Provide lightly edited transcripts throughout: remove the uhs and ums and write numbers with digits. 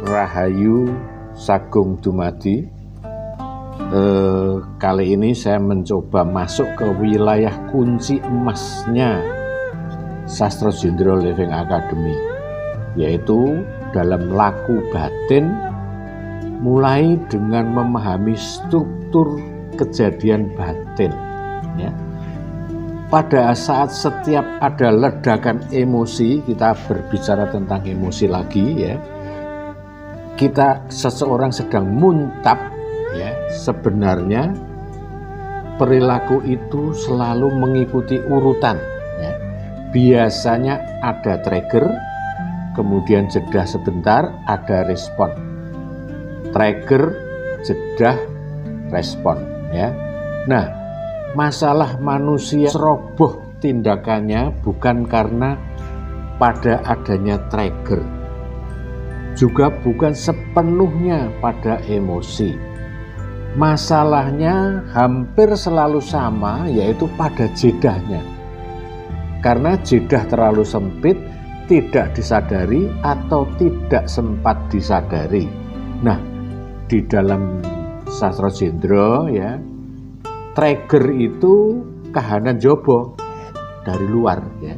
Rahayu Sagung Dumadi. Kali ini saya mencoba masuk ke wilayah kunci emasnya Sastro Jendro Living Academy, yaitu dalam laku batin, mulai dengan memahami struktur kejadian batin, ya. Pada saat setiap ada ledakan emosi, kita berbicara tentang emosi lagi, ya. Seseorang sedang muntap, ya. Sebenarnya perilaku itu selalu mengikuti urutan, ya. Biasanya ada trigger, kemudian jeda sebentar, ada respon. Trigger, jeda, respon, ya. Nah, masalah manusia ceroboh tindakannya bukan karena pada adanya trigger, juga bukan sepenuhnya pada emosi. Masalahnya hampir selalu sama, yaitu pada jedahnya. Karena jedah terlalu sempit, tidak disadari atau tidak sempat disadari. Nah, di dalam Sastro Jendro, ya, trigger itu kahanan jobo dari luar, ya.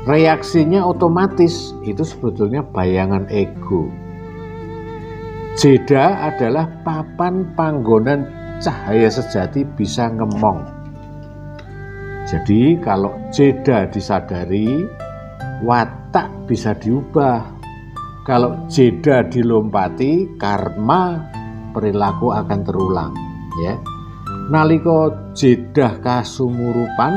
Reaksinya otomatis, itu sebetulnya bayangan ego. Jeda adalah papan panggonan cahaya sejati bisa ngemong. Jadi kalau jeda disadari, watak bisa diubah. Kalau jeda dilompati, karma perilaku akan terulang, ya. Nalika jedah kasumurupan,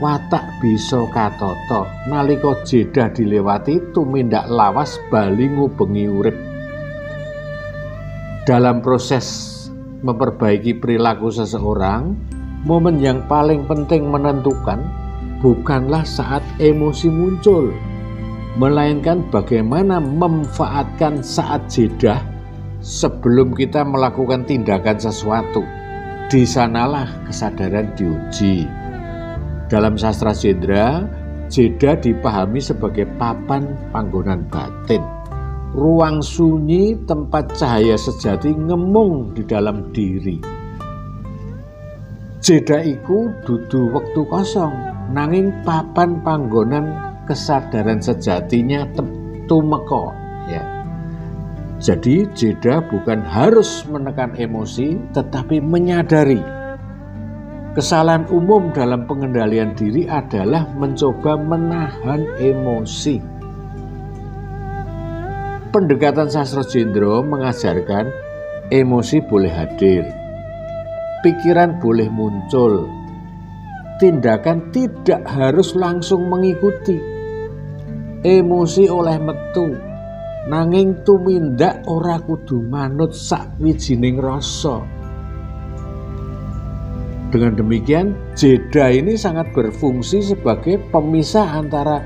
watak bisa katata. Nalika jedah dilewati, tumindak lawas bali ngubengi urip. Dalam proses memperbaiki perilaku seseorang, momen yang paling penting menentukan bukanlah saat emosi muncul, melainkan bagaimana memanfaatkan saat jedah sebelum kita melakukan tindakan sesuatu. Di sanalah kesadaran diuji. Dalam sastra Jendra, jeda dipahami sebagai papan panggonan batin, ruang sunyi tempat cahaya sejati ngemung di dalam diri. Jeda iku dudu wektu kosong, nanging papan panggonan kesadaran sejatinya tumeka, ya. Jadi jeda bukan harus menekan emosi, tetapi menyadari. Kesalahan umum dalam pengendalian diri adalah mencoba menahan emosi. Pendekatan Sastro Jendro mengajarkan emosi boleh hadir, pikiran boleh muncul, tindakan tidak harus langsung mengikuti. Emosi oleh metu, nanging tumindak ora kudu manut sakwijining rasa. Dengan demikian, jeda ini sangat berfungsi sebagai pemisah antara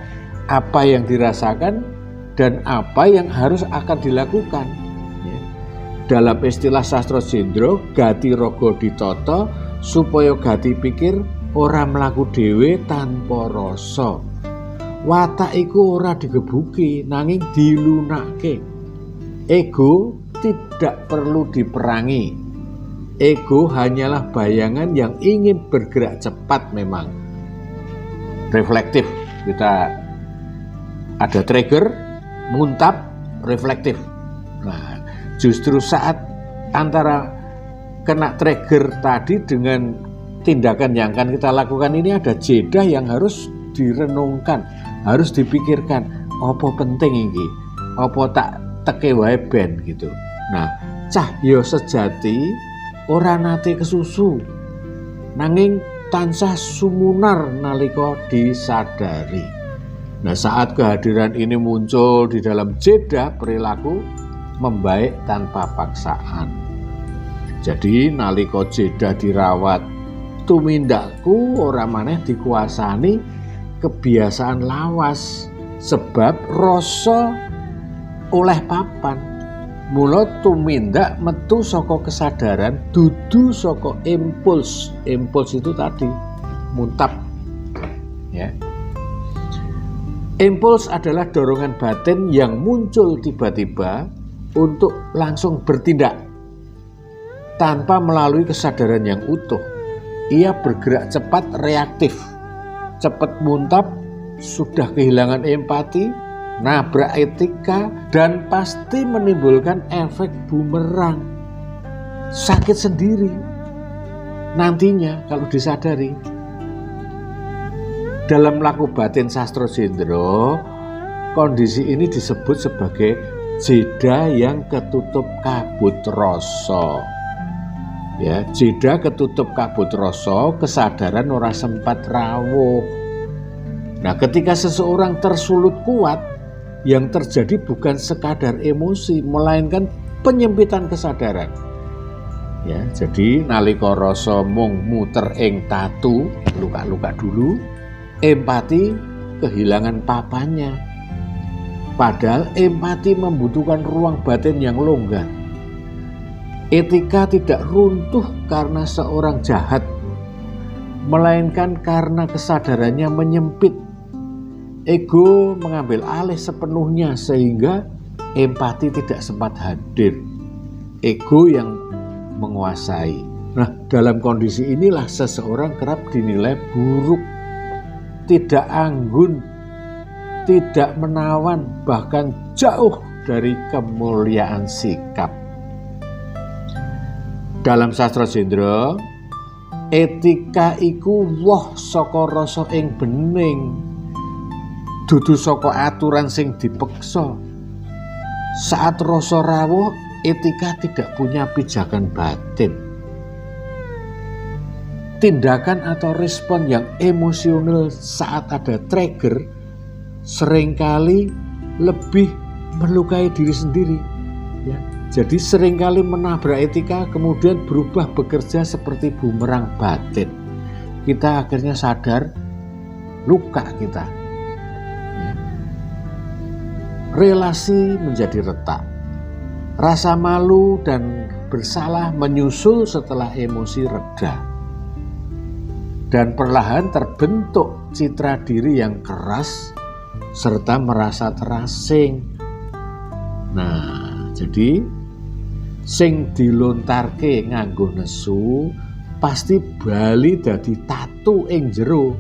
apa yang dirasakan dan apa yang harus akan dilakukan. Dalam istilah Sastro Jendro, gati rogo ditata supaya gati pikir ora mlaku dhewe tanpa rasa. Watak iku ora digebuki, nanging dilunake. Ego tidak perlu diperangi. Ego hanyalah bayangan yang ingin bergerak cepat memang. Reflektif, kita ada trigger, muntap, reflektif. Nah, justru saat antara kena trigger tadi dengan tindakan yang akan kita lakukan ini ada jeda yang harus direnungkan, harus dipikirkan, apa penting ini, apa tak teke wae ben gitu. Nah, cahya sejati ora nate kesusu, nanging tansah sumunar nalika disadari. Nah, saat kehadiran ini muncul di dalam jeda, perilaku membaik tanpa paksaan. Jadi nalika jeda dirawat, tumindakku ora maneh dikuasani kebiasaan lawas, sebab rasa oleh papan. Mula tumindak metu saka kesadaran, dudu saka impuls. Impuls itu tadi muntap, ya. Impuls adalah dorongan batin yang muncul tiba-tiba untuk langsung bertindak tanpa melalui kesadaran yang utuh. Ia bergerak cepat, reaktif, cepat muntap, sudah kehilangan empati, nabrak etika, dan pasti menimbulkan efek bumerang. Sakit sendiri nantinya kalau disadari. Dalam laku batin Sastro Jendra, kondisi ini disebut sebagai jeda yang ketutup kabut rasa. Ya, jeda ketutup kabut rasa, kesadaran ora sempat rawuh. Nah, ketika seseorang tersulut kuat, yang terjadi bukan sekadar emosi, melainkan penyempitan kesadaran. Ya, jadi nalika rasa mung muter ing tatu, luka-luka dulu, empati kehilangan papanya. Padahal empati membutuhkan ruang batin yang longgar. Etika tidak runtuh karena seorang jahat, melainkan karena kesadarannya menyempit. Ego mengambil alih sepenuhnya sehingga empati tidak sempat hadir. Ego yang menguasai. Nah, dalam kondisi inilah seseorang kerap dinilai buruk, tidak anggun, tidak menawan, bahkan jauh dari kemuliaan sikap. Dalam Sastra Jendra, etika iku woh saka rasa ing bening, dudu saka aturan sing dipeksa. Saat rasa rawuh, etika tidak punya pijakan batin. Tindakan atau respon yang emosional saat ada trigger seringkali lebih melukai diri sendiri. Ya. Jadi seringkali menabrak etika kemudian berubah bekerja seperti bumerang batin. Kita akhirnya sadar luka kita. Ya. Relasi menjadi retak. Rasa malu dan bersalah menyusul setelah emosi reda. Dan perlahan terbentuk citra diri yang keras serta merasa terasing. Nah, jadi sing dilontarke nganggo nesu pasti bali dadi tatu ing jero.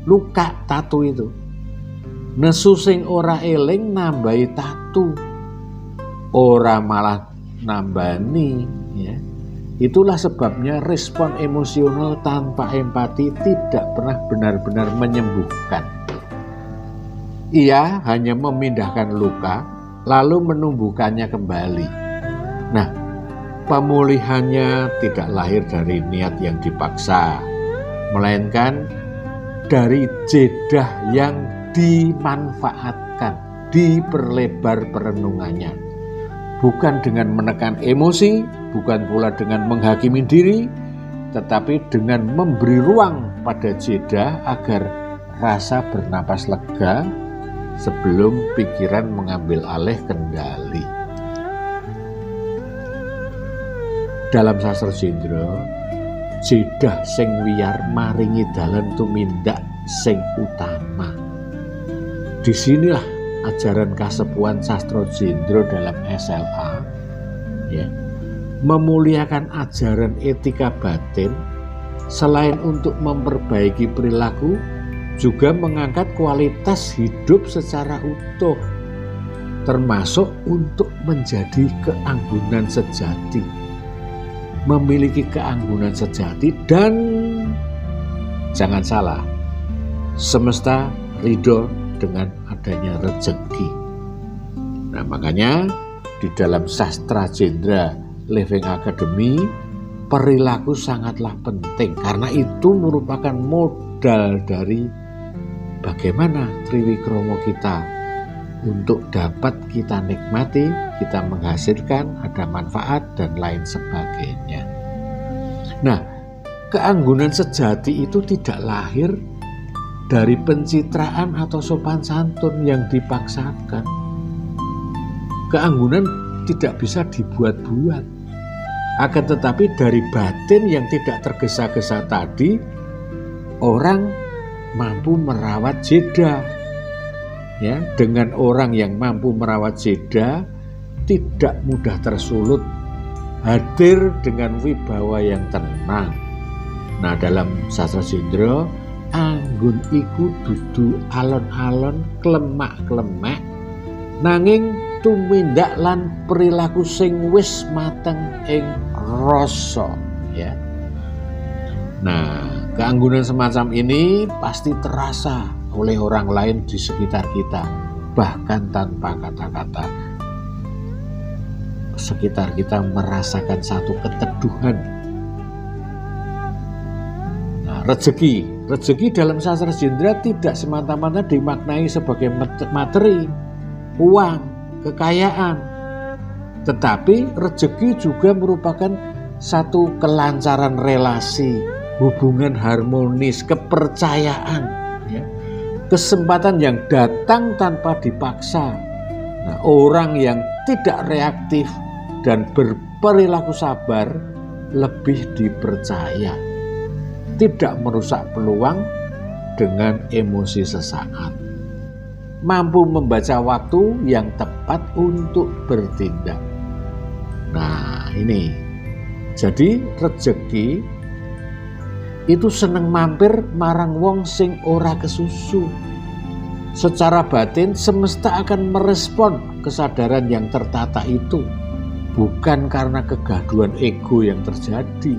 Luka tatu itu. Nesu sing ora eling nambahi tatu. Ora malah nambani, ya. Itulah sebabnya respon emosional tanpa empati tidak pernah benar-benar menyembuhkan. Ia hanya memindahkan luka lalu menumbuhkannya kembali. Nah, pemulihannya tidak lahir dari niat yang dipaksa, melainkan dari jedah yang dimanfaatkan, diperlebar perenungannya. Bukan dengan menekan emosi, bukan pula dengan menghakimi diri, tetapi dengan memberi ruang pada jeda agar rasa bernapas lega sebelum pikiran mengambil alih kendali. Dalam Sastra Jendra, jedah sing wiyar maringi dalan tumindak sing utama. Disinilah ajaran kasepuhan Sastra Jendra dalam SLA, ya, memuliakan ajaran etika batin selain untuk memperbaiki perilaku, juga mengangkat kualitas hidup secara utuh, termasuk untuk menjadi keanggunan sejati, memiliki keanggunan sejati, dan jangan salah, semesta ridho dengan adanya rezeki. Nah, makanya di dalam Sastra Jendra Living Academy, perilaku sangatlah penting karena itu merupakan modal dari bagaimana triwikromo kita untuk dapat kita nikmati, kita menghasilkan, ada manfaat dan lain sebagainya. Nah, keanggunan sejati itu tidak lahir dari pencitraan atau sopan santun yang dipaksakan. Keanggunan tidak bisa dibuat-buat. Akan tetapi dari batin yang tidak tergesa-gesa tadi, orang mampu merawat jeda ya, dengan orang yang mampu merawat jeda tidak mudah tersulut, hadir dengan wibawa yang tenang. Nah, dalam sastra Jendra, anggun iku dudu alon-alon klemak-klemak, nanging tumindak lan perilaku sing wis mateng ing rasa, ya. Nah, keanggunan semacam ini pasti terasa oleh orang lain di sekitar kita, bahkan tanpa kata-kata. Sekitar kita merasakan satu keteduhan. Nah, rezeki dalam sastra Jendra tidak semata-mata dimaknai sebagai materi, uang, kekayaan, tetapi rezeki juga merupakan satu kelancaran relasi, hubungan harmonis, kepercayaan, ya. Kesempatan yang datang tanpa dipaksa. Nah, orang yang tidak reaktif dan berperilaku sabar lebih dipercaya, tidak merusak peluang dengan emosi sesaat, mampu membaca waktu yang tepat untuk bertindak. Nah, ini jadi rezeki itu seneng mampir marang wong sing ora kesusu. Secara batin semesta akan merespon kesadaran yang tertata itu, bukan karena kegaduhan ego yang terjadi.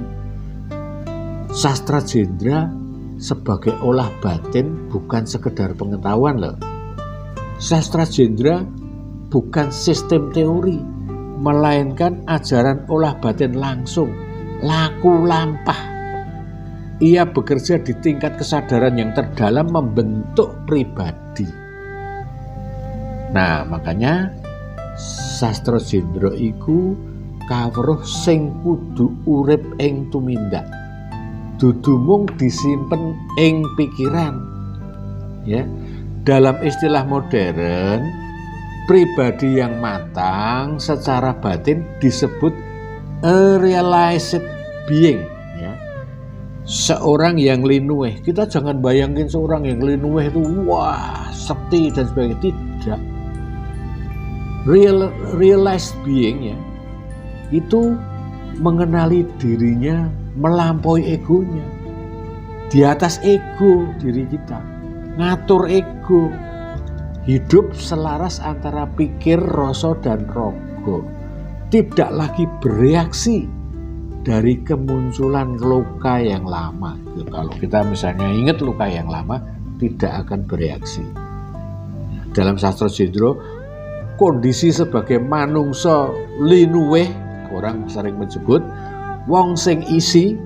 Sastra Jendra sebagai olah batin bukan sekedar pengetahuan loh. Sastra Jendra bukan sistem teori, melainkan ajaran olah batin langsung, laku lampah. Ia bekerja di tingkat kesadaran yang terdalam, membentuk pribadi. Nah, makanya sastra Jendra iku kawruh sing kudu urip ing tumindak, dudu mung disimpen ing pikiran, ya. Dalam istilah modern, pribadi yang matang secara batin disebut a realized being, ya. Seorang yang linueh. Kita jangan bayangin seorang yang linueh itu wah, sakti dan sebagainya. Tidak. Realized being, ya, itu mengenali dirinya melampaui egonya, di atas ego diri kita, ngatur ego, hidup selaras antara pikir, rasa, dan rogo, tidak lagi bereaksi dari kemunculan luka yang lama. Kalau kita misalnya ingat luka yang lama, tidak akan bereaksi. Dalam sastra Jendra, kondisi sebagai manungsa linuweh, orang sering menyebut wong sing isi,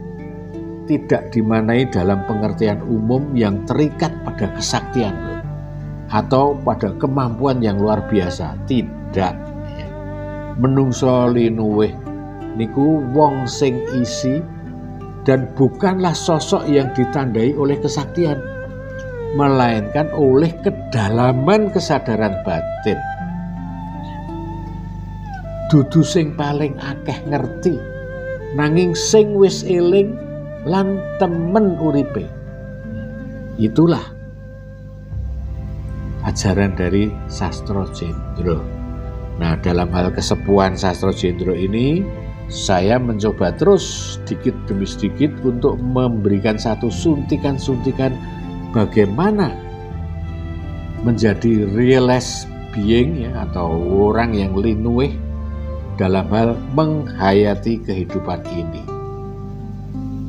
tidak dimaknai dalam pengertian umum yang terikat pada kesaktian atau pada kemampuan yang luar biasa. Tidak, ya. Menungsa linuweh niku wong sing isi, dan bukanlah sosok yang ditandai oleh kesaktian, melainkan oleh kedalaman kesadaran batin. Dudu sing paling akeh ngerti, nanging sing wis eling lan temen uripe. Itulah ajaran dari sastra Jendra. Nah, dalam hal kesepuhan sastra Jendra ini, saya mencoba terus sedikit demi sedikit untuk memberikan satu suntikan-suntikan bagaimana menjadi realized being, ya, atau orang yang linueh dalam hal menghayati kehidupan ini.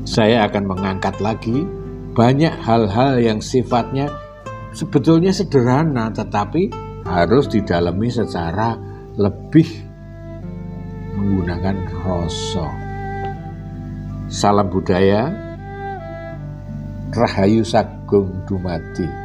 Saya akan mengangkat lagi banyak hal-hal yang sifatnya sebetulnya sederhana, tetapi harus didalami secara lebih menggunakan rasa. Salam budaya, Rahayu Sagung Dumadi.